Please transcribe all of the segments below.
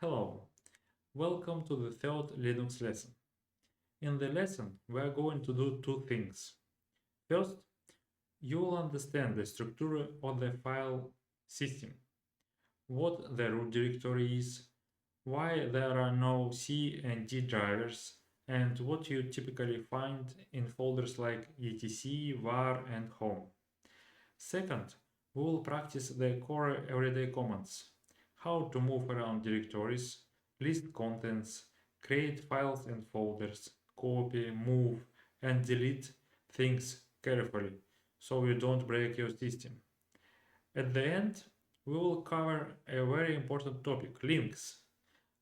Hello, welcome to the third Linux lesson. In the lesson, we are going to do two things. First, you will understand the structure of the file system, what the root directory is, why there are no C and D drivers, and what you typically find in folders like etc, var, and home. Second, we will practice the core everyday commands, how to move around directories, list contents, create files and folders, copy, move, and delete things carefully so you don't break your system. At the end, we will cover a very important topic, links.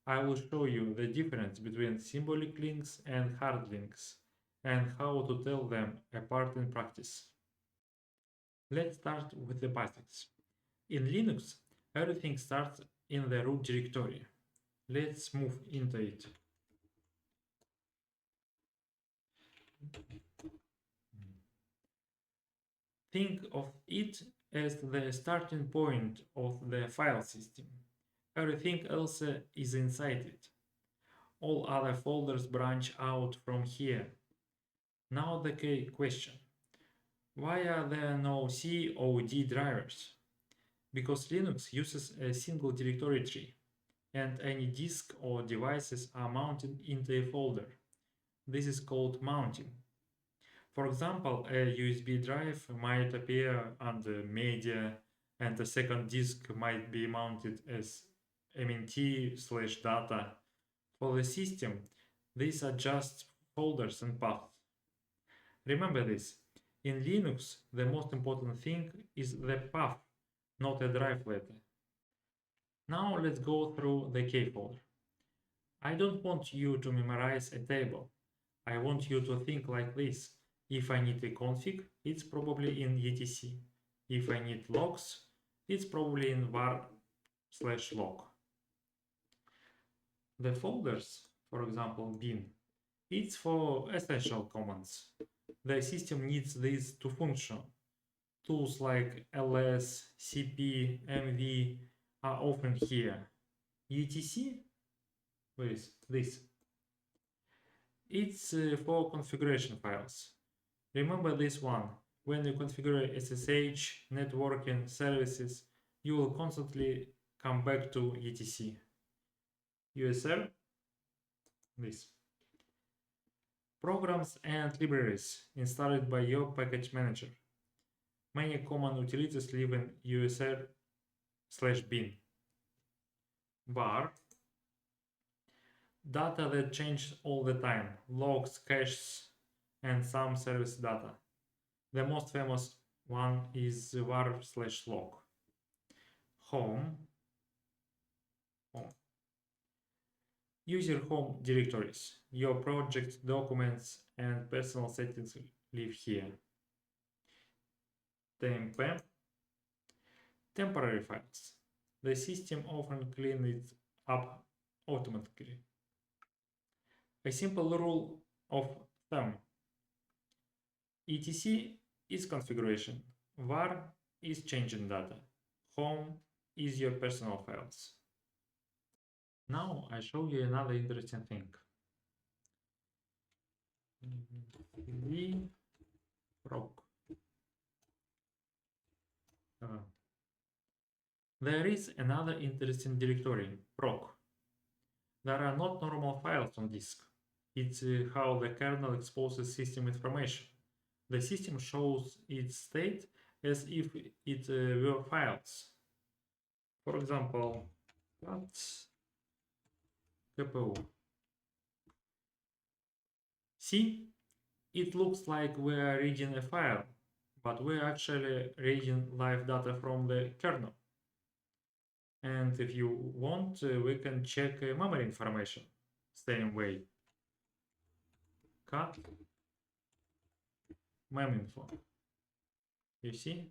I will show you the difference between symbolic links and hard links and how to tell them apart in practice. Let's start with the basics. In Linux, everything starts in the root directory. Let's move into it. Think of it as the starting point of the file system. Everything else is inside it. All other folders branch out from here. Now the key question. Why are there no C or D drivers? Because Linux uses a single directory tree, and any disk or devices are mounted into a folder. This is called mounting. For example, a USB drive might appear under media, and a second disk might be mounted as mnt/data. For the system, these are just folders and paths. Remember this, in Linux, the most important thing is the path, not a drive letter. Now let's go through the key folder. I don't want you to memorize a table. I want you to think like this. If I need a config, it's probably in etc. If I need logs, it's probably in var/log. The folders, for example, bin, it's for essential commands. The system needs these to function. Tools like ls, cp, mv are often here. etc, where is this? It's for configuration files. Remember this one. When you configure SSH, networking, services, you will constantly come back to etc. USR, this. Programs and libraries installed by your package manager. Many common utilities live in USR/bin. Var, data that changes all the time, logs, caches, and some service data. The most famous one is var/log. Home, user home directories. Your project, documents, and personal settings live here. Temp, temporary files. The system often cleans it up automatically. A simple rule of thumb. etc is configuration, var is changing data, home is your personal files. Now I show you another interesting thing. Proc. There is another interesting directory, proc. There are not normal files on disk. It's how the kernel exposes system information. The system shows its state as if it were files. For example, that's CPU. See, it looks like we are reading a file, but we're actually reading live data from the kernel. And if you want, we can check memory information. Same way. Cat meminfo. You see?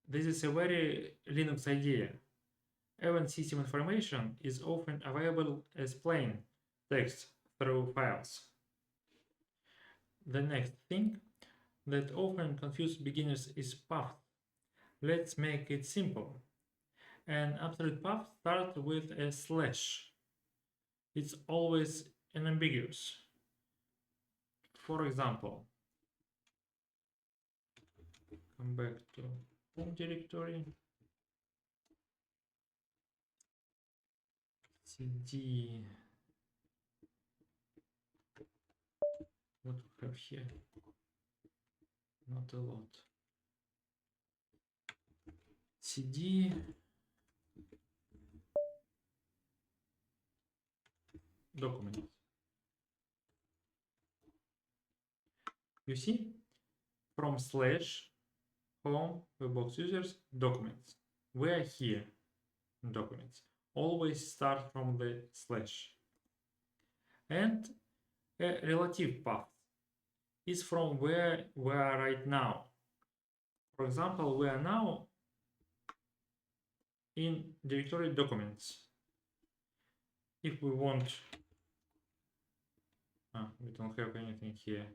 This is a very Linux idea. Even system information is often available as plain text through files. The next thing that often confuses beginners is path. Let's make it simple. An absolute path starts with a slash. It's always unambiguous. For example, come back to home directory, cd, what we have here, not a lot, cd, documents. You see, from slash home webbox users documents, we are here in documents. Always start from the slash. And a relative path is from where we are right now. For example, we are now in directory documents. If we want, we don't have anything here.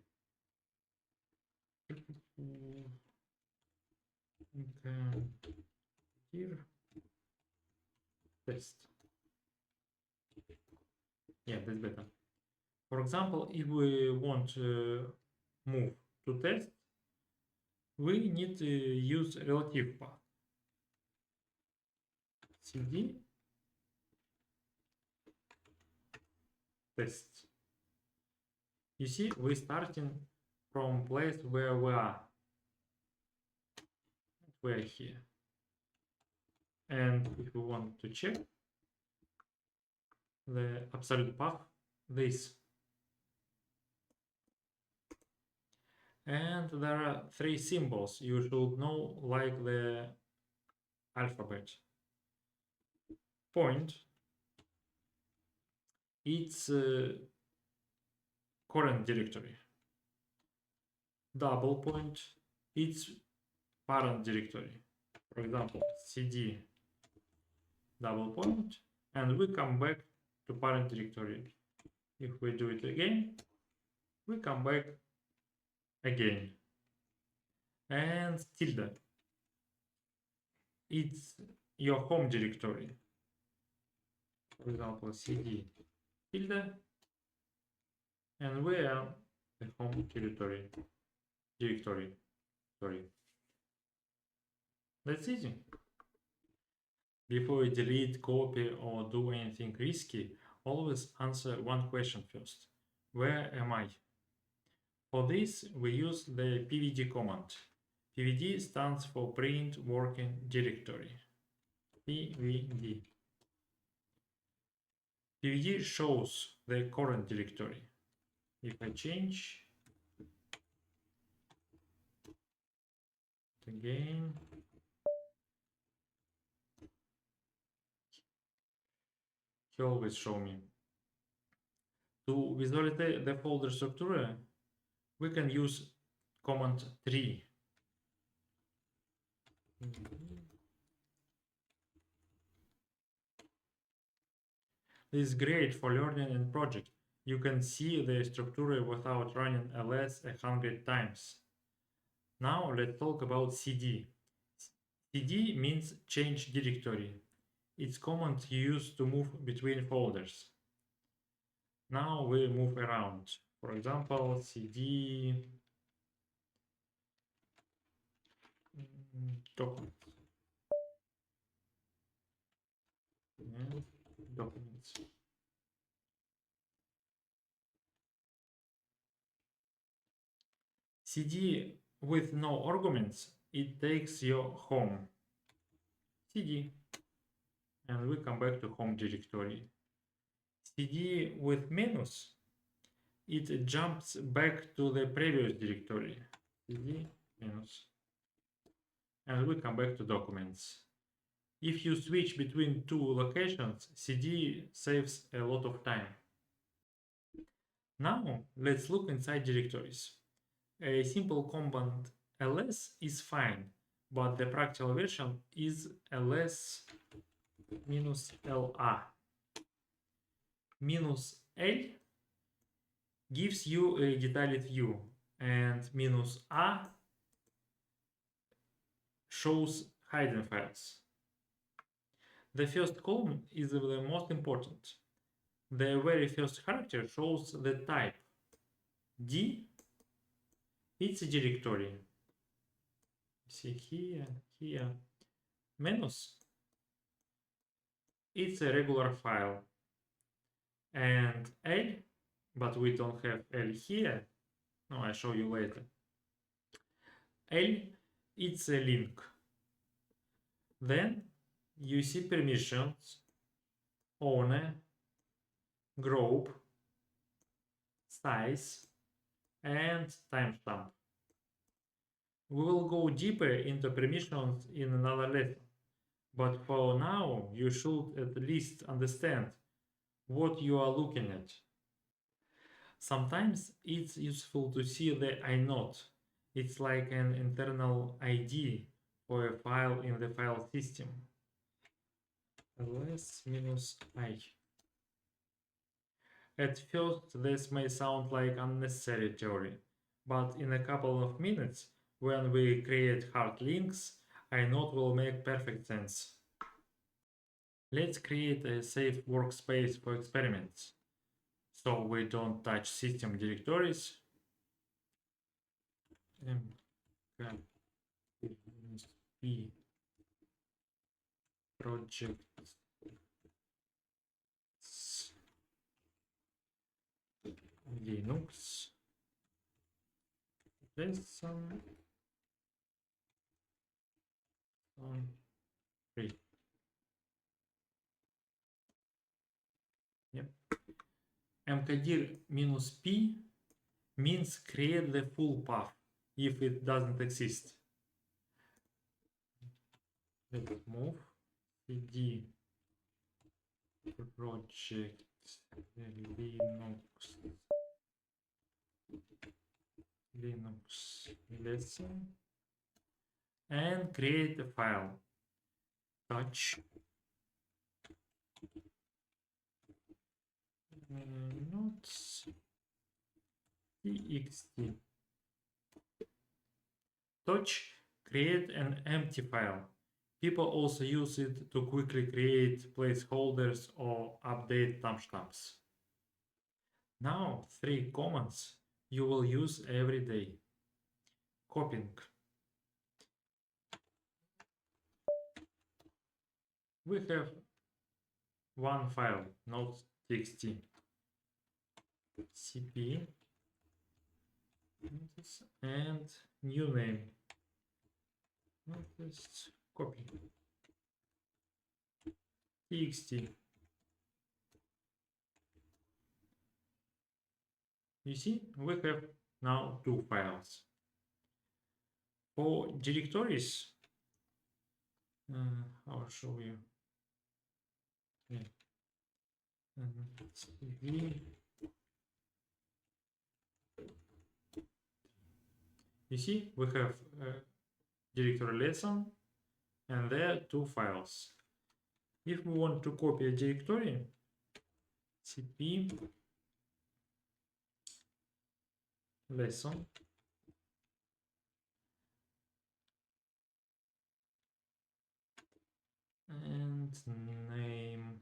Here, test. Yeah, that's better. For example, if we want to move to test, we need to use relative path. cd test. You see, we're starting from place where we are. We're here. And if we want to check the absolute path, this. And there are 3 symbols you should know, like the alphabet. Point, it's current directory. Double point, it's parent directory. For example, cd double point, and we come back to parent directory. If we do it again, we come back again. And tilde, it's your home directory. For example, cd tilde, and we are the home directory. Sorry. That's easy. Before you delete, copy, or do anything risky, always answer one question first. Where am I? For this, we use the pvd command. pvd stands for print working directory. pvd. pvd shows the current directory. If I change it again, he always show me. To visualize the folder structure, we can use command tree. This is great for learning and project. You can see the structure without running ls 100 times. Now let's talk about cd. cd means change directory. It's command used to move between folders. Now we move around. For example, cd documents. And documents. cd with no arguments, it takes your home. cd, and we come back to home directory. cd with minus, it jumps back to the previous directory. cd minus, and we come back to documents. If you switch between 2 locations, cd saves a lot of time. Now let's look inside directories. A simple command ls is fine, but the practical version is ls -la. -l gives you a detailed view, and -a shows hidden files. The first column is the most important. The very first character shows the type. D, it's a directory. See here. Minus, it's a regular file. And L, but we don't have L here. No, I'll show you later. L, it's a link. Then you see permissions, owner, group, size, and timestamp. We will go deeper into permissions in another lesson, but for now you should at least understand what you are looking at. Sometimes it's useful to see the inode. It's like an internal ID for a file in the file system. ls-i. At first, this may sound like unnecessary theory, but in a couple of minutes, when we create hard links, inode will make perfect sense. Let's create a safe workspace for experiments, so we don't touch system directories. mkdir projects Linux lesson on 3. Yep. mkdir-p means create the full path if it doesn't exist. Let's move cd project Linux lesson and create a file. Touch notes txt. Touch create an empty file. People also use it to quickly create placeholders or update timestamps. Now 3 commands you will use every day. Copying. We have one file, notes.txt. cp and new name. Notice copy. txt. You see, we have now 2 files. For directories, I'll show you. Yeah. You see, we have directory lesson, and there are 2 files. If we want to copy a directory, cp lesson and name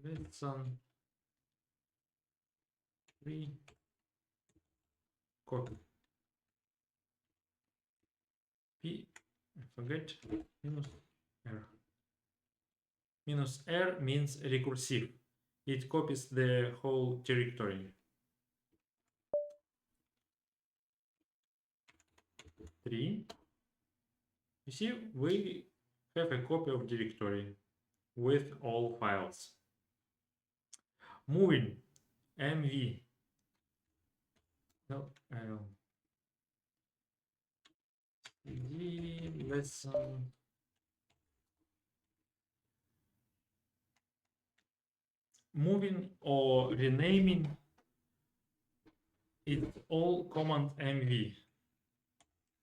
lesson 3 copy. P, I forget, -r. -r means recursive. It copies the whole directory. 3. You see, we have a copy of directory with all files. Moving mv. No, lesson moving or renaming, it's all command mv.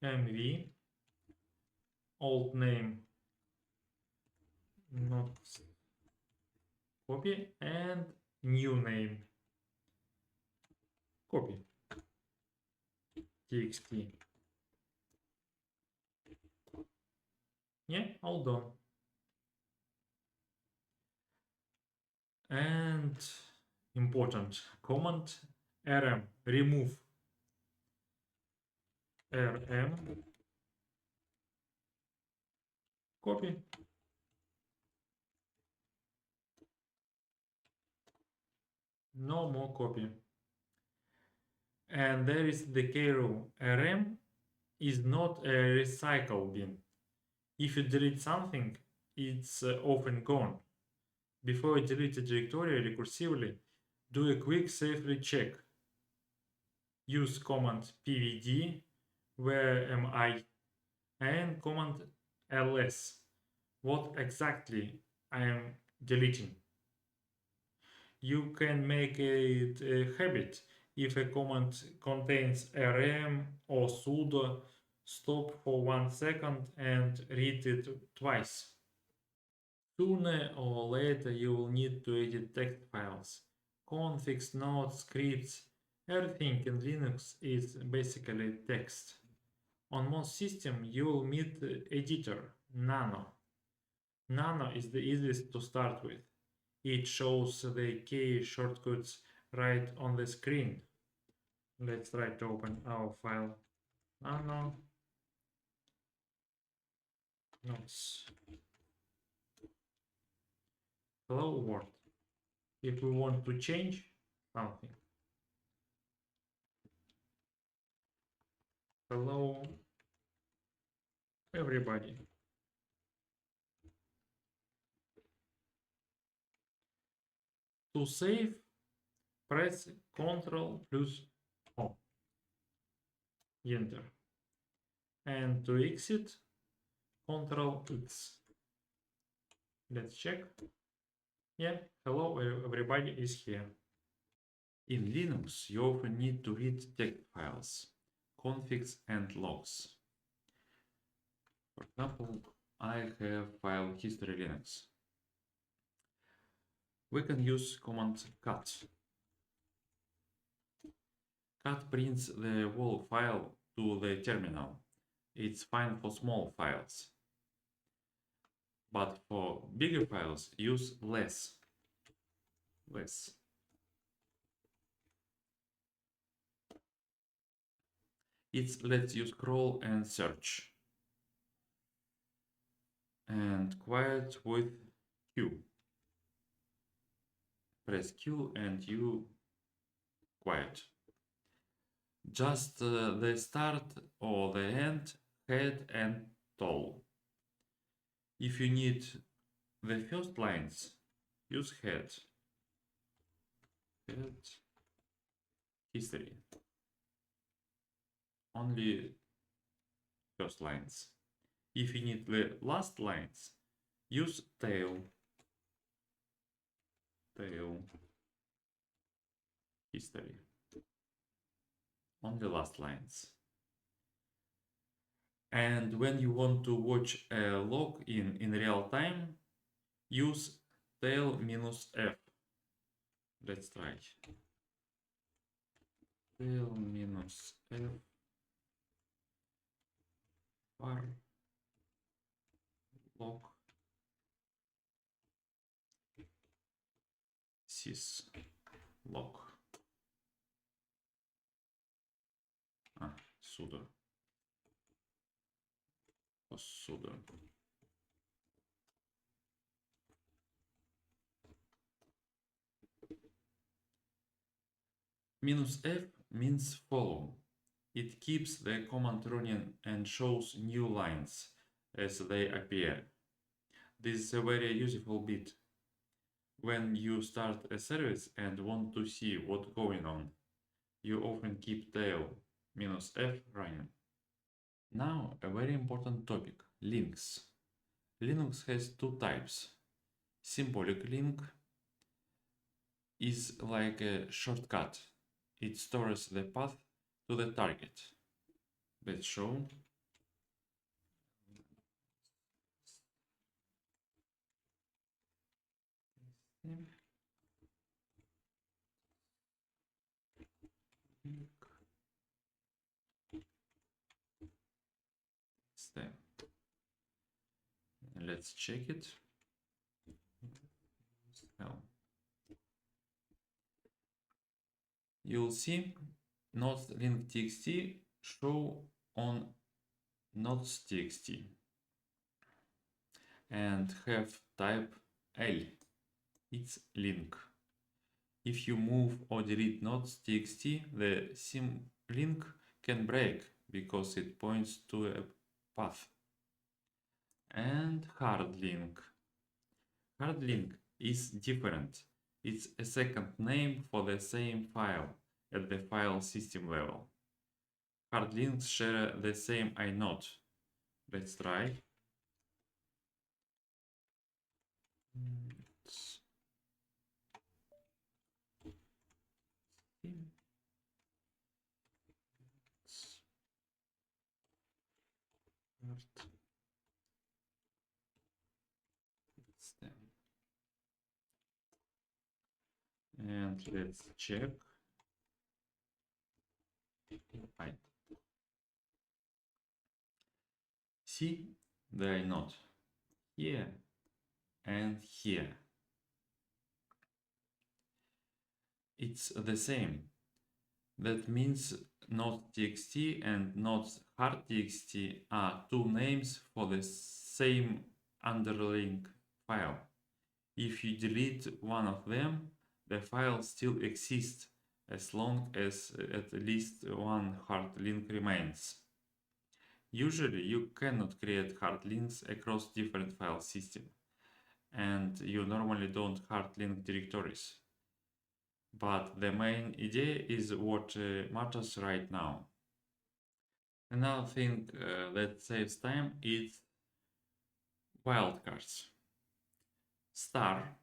mv old name not copy and new name copy txt. Yeah, all done. And important command rm remove rm copy. No more copy. And there is the key rule. rm is not a recycle bin. If you delete something, it's often gone. Before you delete a directory recursively, do a quick safety check. Use command pvd, where am I, and command ls, what exactly I am deleting. You can make it a habit. If a command contains rm or sudo, stop for 1 second and read it twice. Sooner or later you will need to edit text files. Configs, notes, scripts, everything in Linux is basically text. On most systems you will meet the editor, Nano. Nano is the easiest to start with. It shows the key shortcuts right on the screen. Let's try to open our file. Nano notes. Hello world. If we want to change something. Hello everybody. To save, press Ctrl plus O. Enter. And to exit, Ctrl X. Let's check. Yeah, hello everybody is here. In Linux, you often need to read text files, configs and logs. For example, I have file history Linux. We can use command cut. Cut prints the whole file to the terminal. It's fine for small files. But for bigger files, use less. It lets you scroll and search. And quiet with Q. Press Q and you quiet. Just the start or the end, head and tail. If you need the first lines, use head. Head history. Only first lines. If you need the last lines, use tail. Tail history. Only last lines. And when you want to watch a log in real time, use tail minus F. Let's try. Tail minus F. Var log sys log. Sudo. Sudo. Minus F means follow. It keeps the command running and shows new lines as they appear. This is a very useful bit when you start a service and want to see what's going on. You often keep tail minus F running. Now a very important topic, links. Linux has two types. Symbolic link is like a shortcut. It stores the path to the target. Let's show. let's check it. You'll see nodes link.txt show on nodes.txt and have type L. It's link. If you move or delete nodes.txt, the link can break because it points to a path. And hard link. Hard link is different. It's a second name for the same file at the file system level. Hard links share the same inode. Let's try. And let's check. Right. See the inode here and here. It's the same. That means node.txt and nodes hard.txt are two names for the same underlying file. If you delete one of them, the file still exists as long as at least one hard link remains. Usually you cannot create hard links across different file systems, and you normally don't hard link directories. But the main idea is what matters right now. Another thing that saves time is wildcards. Star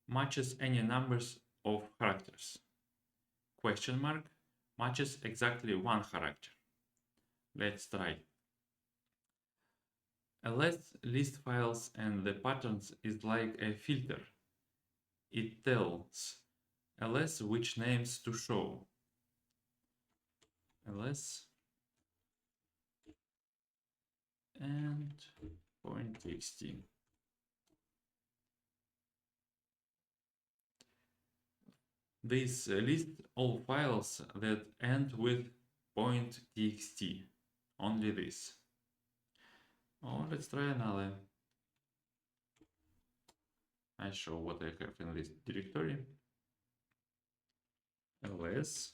matches any numbers of characters. Question mark matches exactly one character. Let's try. ls list files and the patterns is like a filter. It tells ls which names to show. ls and .txt. This lists all files that end with .txt. Only this. Oh, let's try another. I show what I have in this directory. ls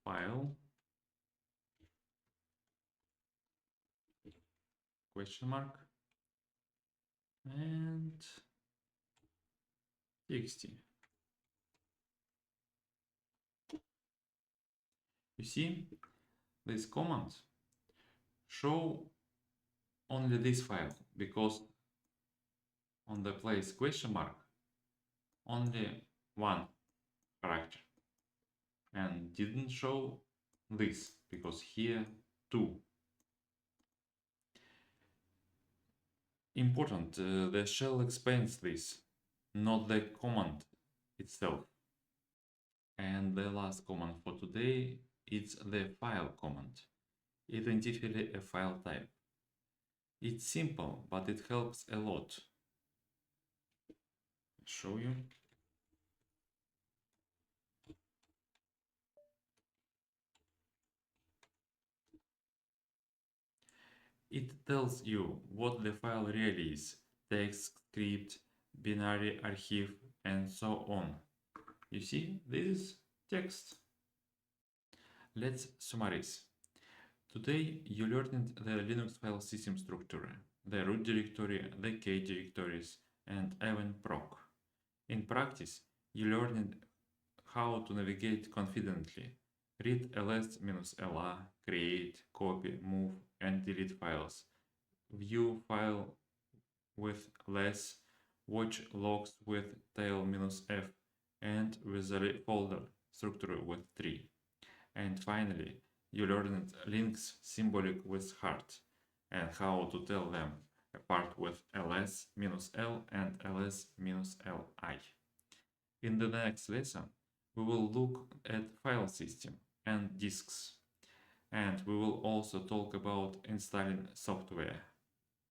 file question mark and txt. You see, this command show only this file because on the place question mark only one character, and didn't show this because here two. Important, the shell explains this, not the command itself. And the last command for today is the file command. Identify a file type. It's simple, but it helps a lot. I'll show you. It tells you what the file really is: text, script, binary, archive, and so on. You see, this is text. Let's summarize. Today you learned the Linux file system structure, the root directory, the K directories, and even proc. In practice, you learned how to navigate confidently, read ls-la, create, copy, move, and delete files, view file with less, watch logs with tail-f, and with the folder structure with tree. And finally, you learned links symbolic with heart and how to tell them apart with ls-l and ls-li. In the next lesson, we will look at file system and disks, and we will also talk about installing software.